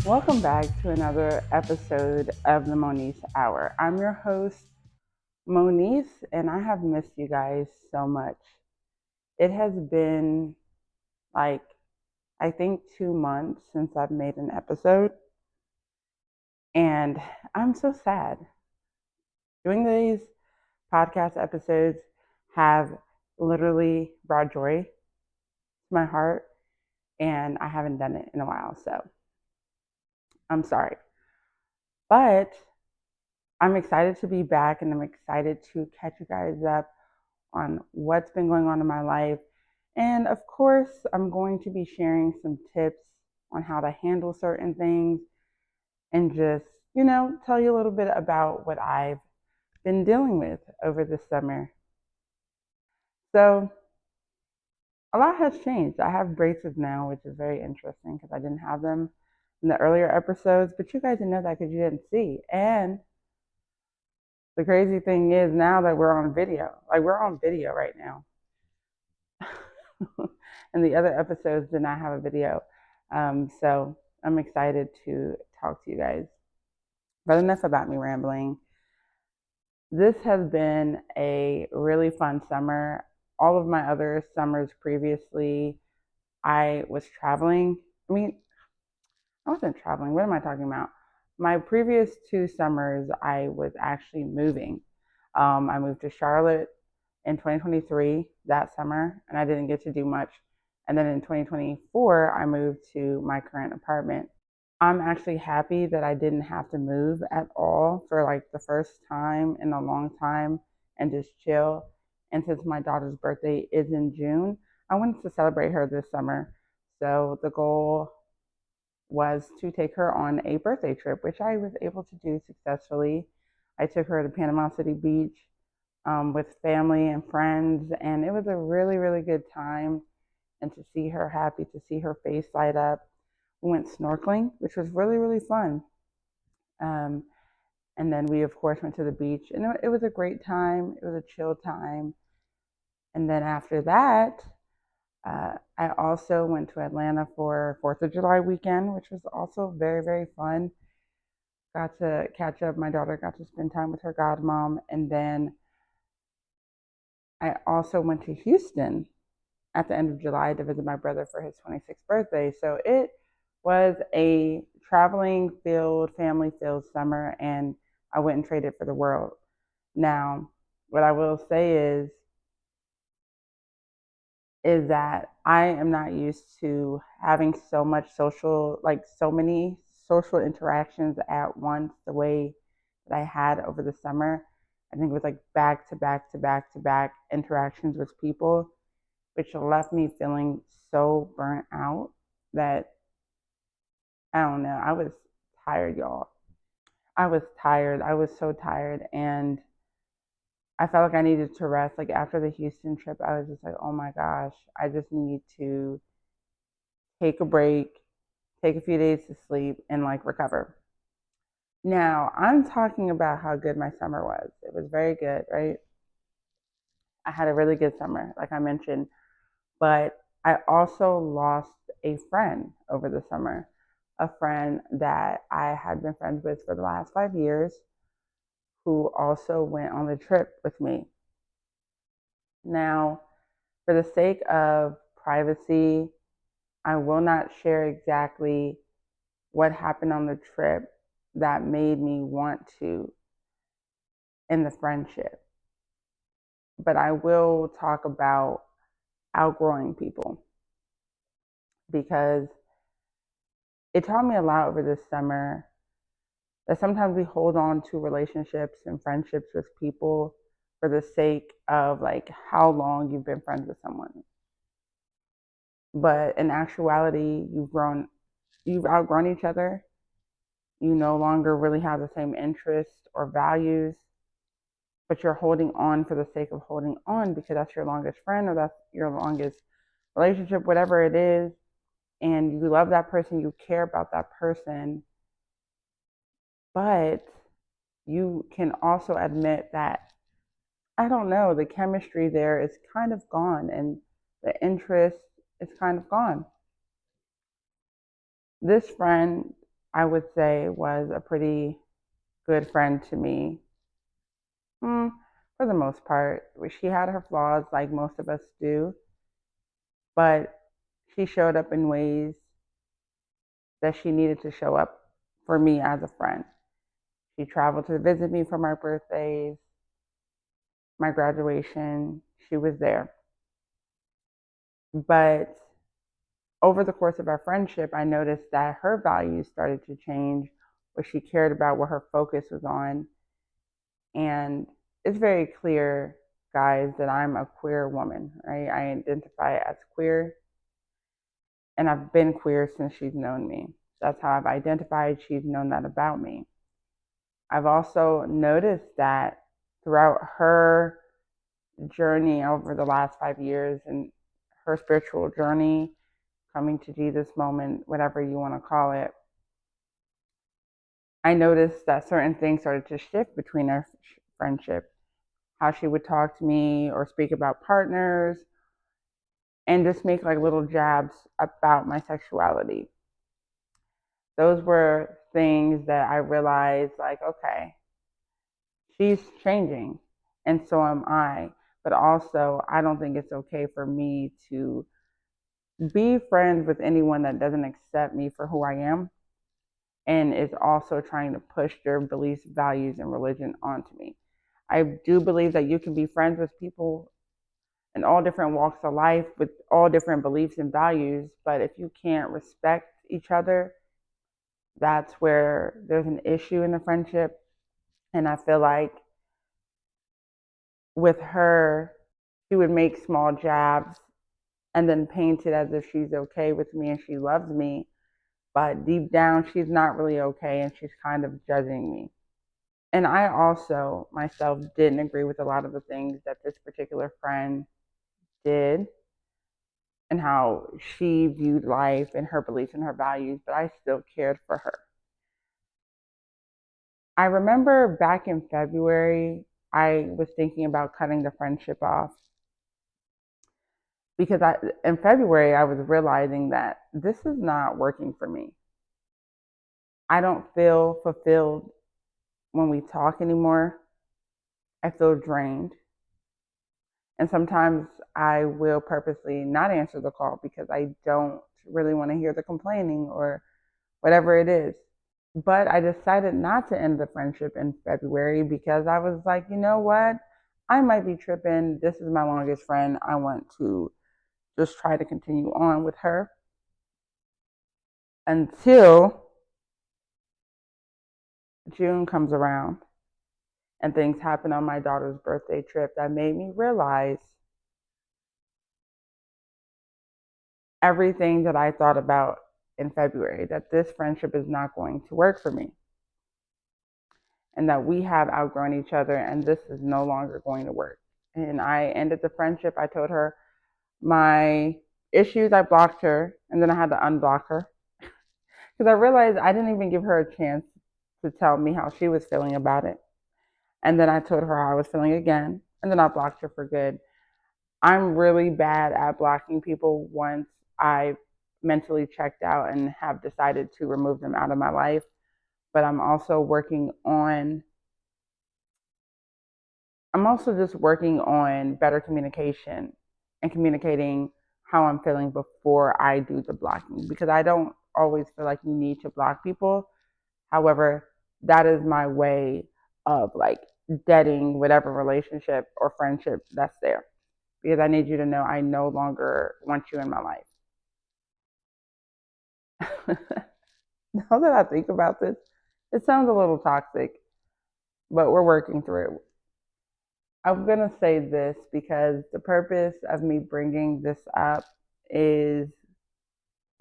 Welcome back to another episode of the Moniece Hour. I'm your host, Moniece, and I have missed you guys so much. It has been like, I think 2 months since I've made an episode, and I'm so sad. Doing these podcast episodes have literally brought joy to my heart, and I haven't done it in a while, so I'm sorry. But I'm excited to be back, and I'm excited to catch you guys up on what's been going on in my life. And of course, I'm going to be sharing some tips on how to handle certain things and just, tell you a little bit about what I've been dealing with over the summer. So, a lot has changed. I have braces now, which is very interesting because I didn't have them in the earlier episodes, but you guys didn't know that because you didn't see. And the crazy thing is now that we're on video, like we're on video right now. And the other episodes did not have a video. So I'm excited to talk to you guys. But enough about me rambling. This has been a really fun summer. All of my other summers previously, I was traveling. I wasn't traveling. What am I talking about? My previous 2 summers, I was actually moving. I moved to Charlotte in 2023 that summer, and I didn't get to do much. And then in 2024, I moved to my current apartment. I'm actually happy that I didn't have to move at all for like the first time in a long time and just chill. And since my daughter's birthday is in June, I wanted to celebrate her this summer. So the goal was to take her on a birthday trip, which I was able to do successfully. I took her to Panama City Beach with family and friends, and it was a really, really good time. And to see her happy, to see her face light up. We went snorkeling, which was really, really fun. Um, and then we, of course, went to the beach, and it was a great time. It was a chill time. And then after that, I also went to Atlanta for 4th of July weekend, which was also very, very fun. Got to catch up. My daughter got to spend time with her godmom. And then I also went to Houston at the end of July to visit my brother for his 26th birthday. So it was a traveling filled, family filled summer, and I wouldn't trade it for the world. Now, what I will say is that I am not used to having so much social, like so many social interactions at once the way that I had over the summer. I think it was like back to back to back to back interactions with people, which left me feeling so burnt out that I don't know. I was tired, y'all. I was tired. I was so tired. And I felt like I needed to rest. Like after the Houston trip, I was just like, oh my gosh, I just need to take a break, take a few days to sleep, and like recover. Now, I'm talking about how good my summer was. It was very good, right? I had a really good summer, like I mentioned, but I also lost a friend over the summer, a friend that I had been friends with for the last 5 years, who also went on the trip with me. Now, for the sake of privacy, I will not share exactly what happened on the trip that made me want to end the friendship. But I will talk about outgrowing people because it taught me a lot over this summer that sometimes we hold on to relationships and friendships with people for the sake of like how long you've been friends with someone. But in actuality, you've outgrown each other. You no longer really have the same interests or values, but you're holding on for the sake of holding on because that's your longest friend or that's your longest relationship, whatever it is. And you love that person, you care about that person, but you can also admit that, I don't know, the chemistry there is kind of gone and the interest is kind of gone. This friend I would say was a pretty good friend to me. For the most part, she had her flaws like most of us do, but she showed up in ways that she needed to show up for me as a friend. She traveled to visit me for my birthdays, my graduation. She was there. But over the course of our friendship, I noticed that her values started to change, what she cared about, what her focus was on. And it's very clear, guys, that I'm a queer woman, right? I identify as queer, and I've been queer since she's known me. That's how I've identified. She's known that about me. I've also noticed that throughout her journey over the last 5 years and her spiritual journey, coming to Jesus moment, whatever you want to call it, I noticed that certain things started to shift between our friendship. How she would talk to me or speak about partners and just make like little jabs about my sexuality. Those were things that I realized, like, okay, she's changing and so am I. But also, I don't think it's okay for me to be friends with anyone that doesn't accept me for who I am and is also trying to push their beliefs, values, and religion onto me. I do believe that you can be friends with people in all different walks of life with all different beliefs and values, but if you can't respect each other, that's where there's an issue in the friendship. And I feel like with her, she would make small jabs and then paint it as if she's okay with me and she loves me. But deep down, she's not really okay and she's kind of judging me. And I also myself didn't agree with a lot of the things that this particular friend did and how she viewed life and her beliefs and her values, but I still cared for her. I remember back in February, I was thinking about cutting the friendship off because in February I was realizing that this is not working for me. I don't feel fulfilled when we talk anymore. I feel drained. And sometimes I will purposely not answer the call because I don't really want to hear the complaining or whatever it is. But I decided not to end the friendship in February because I was like, you know what? I might be tripping. This is my longest friend. I want to just try to continue on with her until June comes around and things happen on my daughter's birthday trip that made me realize everything that I thought about in February, that this friendship is not going to work for me and that we have outgrown each other and this is no longer going to work. And I ended the friendship. I told her my issues. I blocked her and then I had to unblock her because I realized I didn't even give her a chance to tell me how she was feeling about it. And then I told her how I was feeling again and then I blocked her for good. I'm really bad at blocking people once I've mentally checked out and have decided to remove them out of my life. But I'm also just working on better communication and communicating how I'm feeling before I do the blocking because I don't always feel like you need to block people. However, that is my way of like deading whatever relationship or friendship that's there because I need you to know I no longer want you in my life. Now that I think about this, it sounds a little toxic, but we're working through it. I'm going to say this because the purpose of me bringing this up is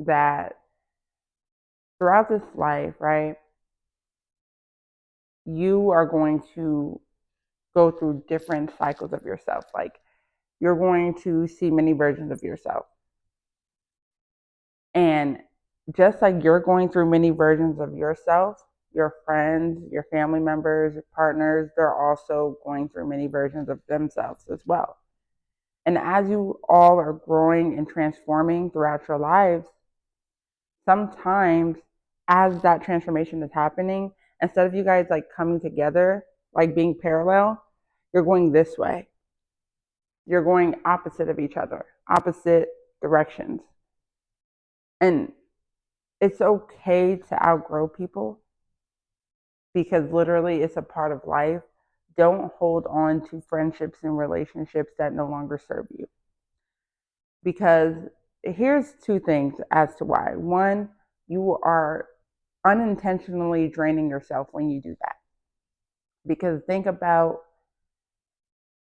that throughout this life, right, you are going to go through different cycles of yourself. Like you're going to see many versions of yourself. And just like you're going through many versions of yourself, your friends, your family members, your partners, they're also going through many versions of themselves as well. And as you all are growing and transforming throughout your lives, sometimes as that transformation is happening, instead of you guys like coming together, like being parallel, you're going this way. You're going opposite of each other, opposite directions. And it's okay to outgrow people because literally it's a part of life. Don't hold on to friendships and relationships that no longer serve you. Because here's two things as to why. One, you are unintentionally draining yourself when you do that. Because think about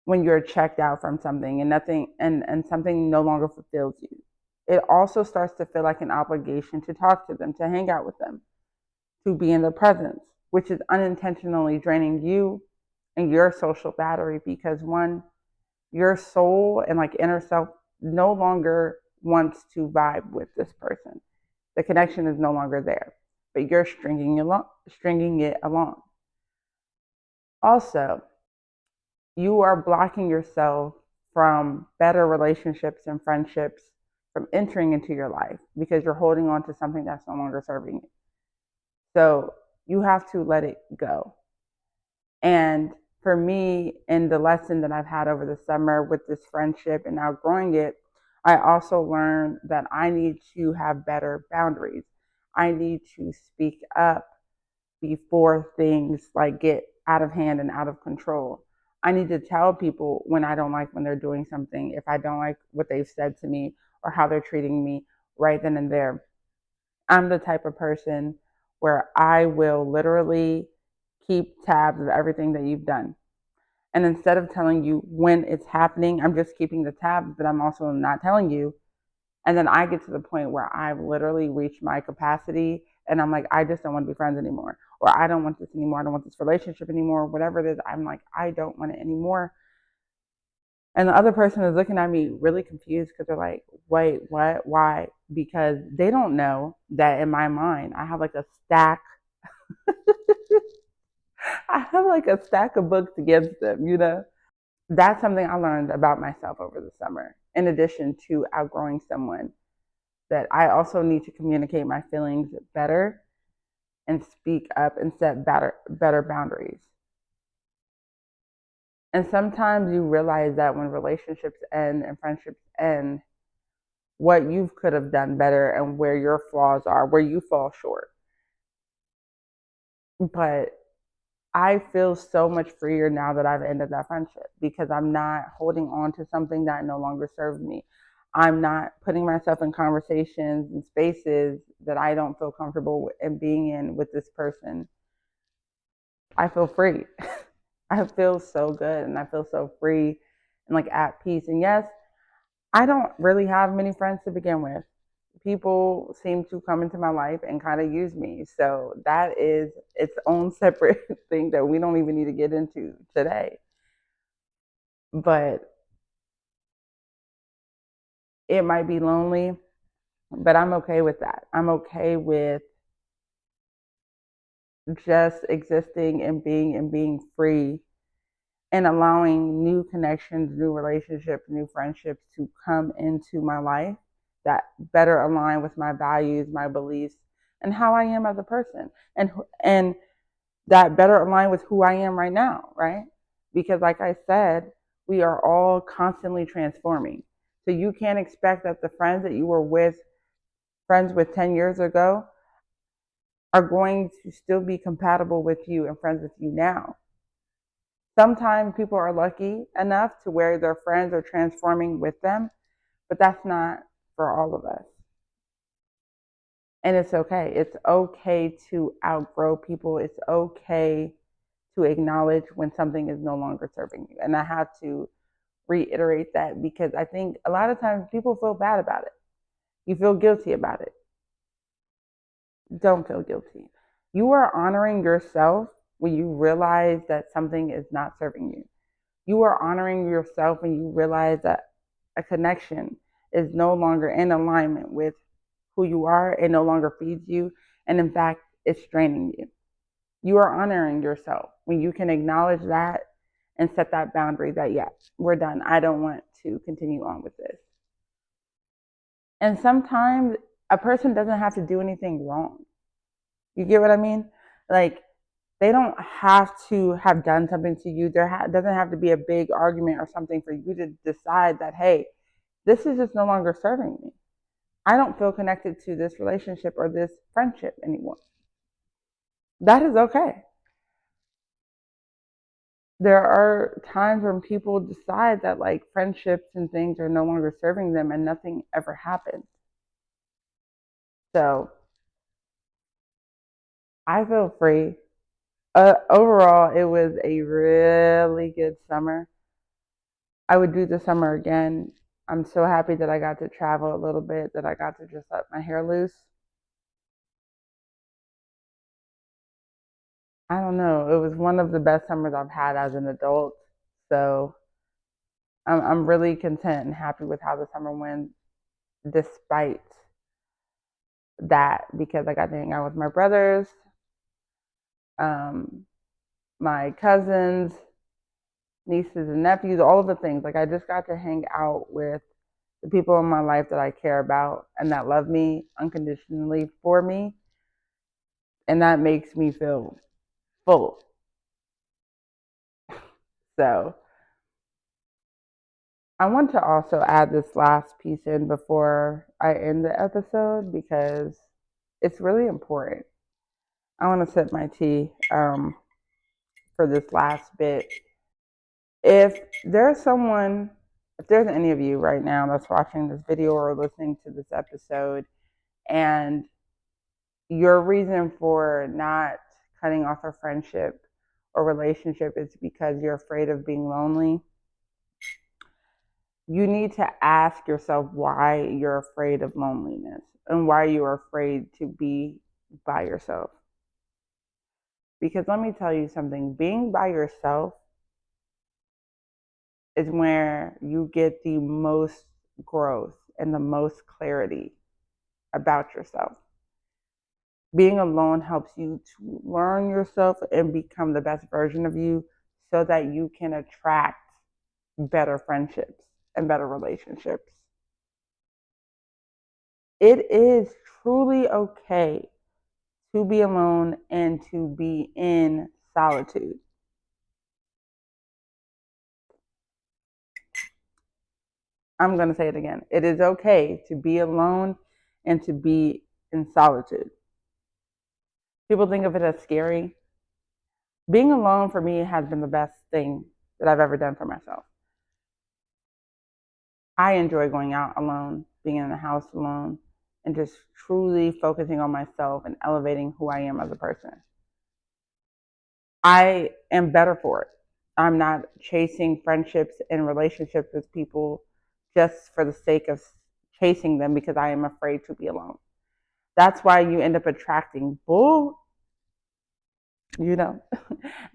when you're checked out from something and nothing and something no longer fulfills you. It also starts to feel like an obligation to talk to them, to hang out with them, to be in their presence, which is unintentionally draining you and your social battery because one, your soul and like inner self no longer wants to vibe with this person. The connection is no longer there, but you're stringing it along. Also, you are blocking yourself from better relationships and friendships from entering into your life because you're holding on to something that's no longer serving you. So you have to let it go. And for me, in the lesson that I've had over the summer with this friendship and outgrowing it, I also learned that I need to have better boundaries. I need to speak up before things like get out of hand and out of control. I need to tell people when I don't like when they're doing something, if I don't like what they've said to me or how they're treating me right then and there. I'm the type of person where I will literally keep tabs of everything that you've done. And instead of telling you when it's happening, I'm just keeping the tabs, but I'm also not telling you. And then I get to the point where I've literally reached my capacity and I'm like, I just don't want to be friends anymore. Or I don't want this anymore. I don't want this relationship anymore. Whatever it is, I'm like, I don't want it anymore. And the other person is looking at me really confused because they're like, wait, what? Why? Because they don't know that in my mind, I have like a stack. I have like a stack of books against them, you know? That's something I learned about myself over the summer, in addition to outgrowing someone, that I also need to communicate my feelings better and speak up and set better boundaries. And sometimes you realize that when relationships end and friendships end, what you could have done better and where your flaws are, where you fall short. But I feel so much freer now that I've ended that friendship because I'm not holding on to something that no longer serves me. I'm not putting myself in conversations and spaces that I don't feel comfortable in being in with this person. I feel free. I feel so good and I feel so free and like at peace. And yes, I don't really have many friends to begin with. People seem to come into my life and kind of use me. So that is its own separate thing that we don't even need to get into today. But it might be lonely, but I'm okay with that. I'm okay with just existing and being free and allowing new connections, new relationships, new friendships to come into my life that better align with my values, my beliefs, and how I am as a person, and that better align with who I am right now, right? Because, like I said, we are all constantly transforming. So you can't expect that the friends that you were friends with 10 years ago, are going to still be compatible with you and friends with you now. Sometimes people are lucky enough to where their friends are transforming with them, but that's not for all of us. And it's okay. It's okay to outgrow people. It's okay to acknowledge when something is no longer serving you. And I have to reiterate that because I think a lot of times people feel bad about it. You feel guilty about it. Don't feel guilty. You are honoring yourself when you realize that something is not serving you. You are honoring yourself when you realize that a connection is no longer in alignment with who you are. It no longer feeds you. And in fact, it's draining you. You are honoring yourself when you can acknowledge that and set that boundary that, yeah, we're done. I don't want to continue on with this. And sometimes a person doesn't have to do anything wrong. You get what I mean? Like, they don't have to have done something to you. Doesn't have to be a big argument or something for you to decide that, hey, this is just no longer serving me. I don't feel connected to this relationship or this friendship anymore. That is okay. There are times when people decide that like friendships and things are no longer serving them and nothing ever happens. So I feel free. Overall, it was a really good summer. I would do the summer again. I'm so happy that I got to travel a little bit, that I got to just let my hair loose. I don't know. It was one of the best summers I've had as an adult. So I'm really content and happy with how the summer went, despite that, because I got to hang out with my brothers, um, my cousins, nieces and nephews, all of the things. Like I just got to hang out with the people in my life that I care about and that love me unconditionally for me. And that makes me feel full. So I want to also add this last piece in before I end the episode because it's really important. I want to sip my tea for this last bit. If there's someone, if there's any of you right now that's watching this video or listening to this episode, and your reason for not cutting off a friendship or relationship is because you're afraid of being lonely, you need to ask yourself why you're afraid of loneliness and why you're afraid to be by yourself. Because let me tell you something, being by yourself is where you get the most growth and the most clarity about yourself. Being alone helps you to learn yourself and become the best version of you so that you can attract better friendships and better relationships. It is truly okay to be alone and to be in solitude. I'm going to say it again. It is okay to be alone and to be in solitude. People think of it as scary. Being alone for me has been the best thing that I've ever done for myself. I enjoy going out alone, being in the house alone, and just truly focusing on myself and elevating who I am as a person. I am better for it. I'm not chasing friendships and relationships with people just for the sake of chasing them because I am afraid to be alone. That's why you end up attracting bull, you know,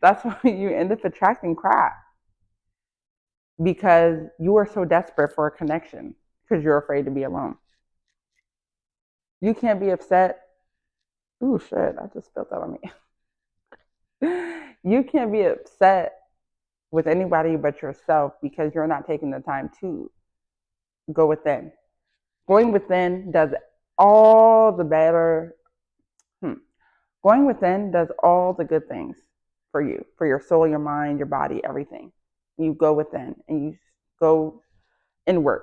that's why you end up attracting crap because you are so desperate for a connection because you're afraid to be alone. You can't be upset. Ooh, shit, I just spilled that on me. You can't be upset with anybody but yourself because you're not taking the time to go within. Going within does all the better. Going within does all the good things for you, for your soul, your mind, your body, everything. You go within and you go inward.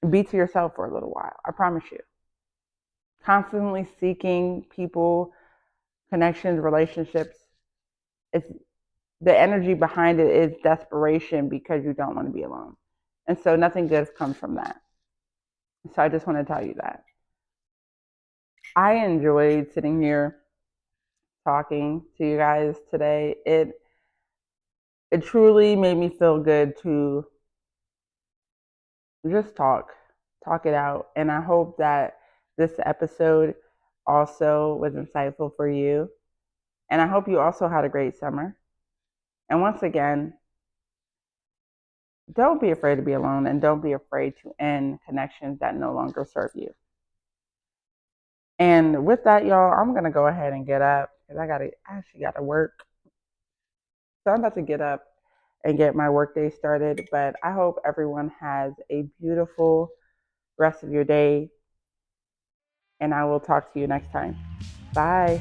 Be to yourself for a little while. I promise you. Constantly seeking people, connections, relationships. It's the energy behind it is desperation because you don't want to be alone. And so nothing good comes from that. So I just want to tell you that. I enjoyed sitting here talking to you guys today. It truly made me feel good to just talk it out. And I hope that this episode also was insightful for you. And I hope you also had a great summer. And once again, don't be afraid to be alone and don't be afraid to end connections that no longer serve you. And with that, y'all, I'm gonna go ahead and get up because I actually gotta work. So I'm about to get up and get my workday started. But I hope everyone has a beautiful rest of your day. And I will talk to you next time. Bye.